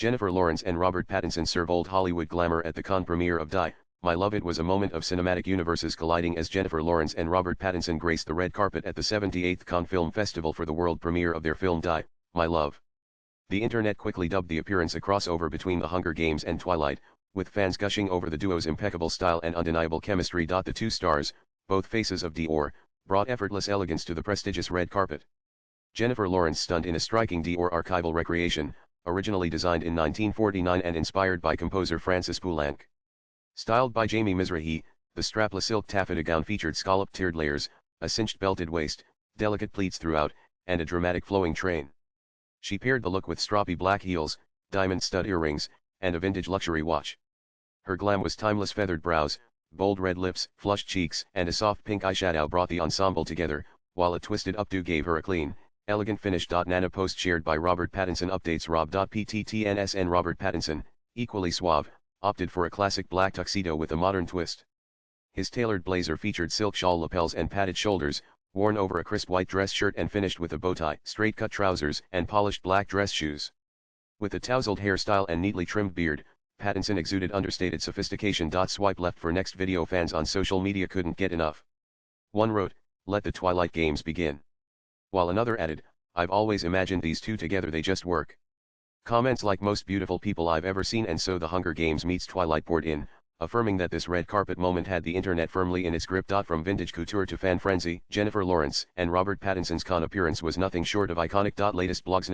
Jennifer Lawrence and Robert Pattinson serve old Hollywood glamour at the Cannes premiere of Die, My Love. It was a moment of cinematic universes colliding as Jennifer Lawrence and Robert Pattinson graced the red carpet at the 78th Cannes Film Festival for the world premiere of their film Die, My Love. The internet quickly dubbed the appearance a crossover between The Hunger Games and Twilight, with fans gushing over the duo's impeccable style and undeniable chemistry. The two stars, both faces of Dior, brought effortless elegance to the prestigious red carpet. Jennifer Lawrence stunned in a striking Dior archival recreation, originally designed in 1949 and inspired by composer Francis Poulenc. Styled by Jamie Mizrahi, the strapless silk taffeta gown featured scalloped tiered layers, a cinched belted waist, delicate pleats throughout, and a dramatic flowing train. She paired the look with stroppy black heels, diamond stud earrings, and a vintage luxury watch. Her glam was timeless. Feathered brows, bold red lips, flushed cheeks, and a soft pink eyeshadow brought the ensemble together, while a twisted updo gave her a clean, elegant finish. Nana post shared by Robert Pattinson updates Rob.PTTNS and Robert Pattinson, equally suave, opted for a classic black tuxedo with a modern twist. His tailored blazer featured silk shawl lapels and padded shoulders, worn over a crisp white dress shirt and finished with a bow tie, straight-cut trousers, and polished black dress shoes. With a tousled hairstyle and neatly trimmed beard, Pattinson exuded understated sophistication. Swipe left for next video. Fans on social media couldn't get enough. One wrote, "Let the Twilight Games begin." While another added, "I've always imagined these two together, they just work." Comments like "most beautiful people I've ever seen," and "so The Hunger Games meets Twilight" poured in, affirming that this red carpet moment had the internet firmly in its grip. From vintage couture to fan frenzy, Jennifer Lawrence and Robert Pattinson's Cannes appearance was nothing short of iconic. Latest blogs.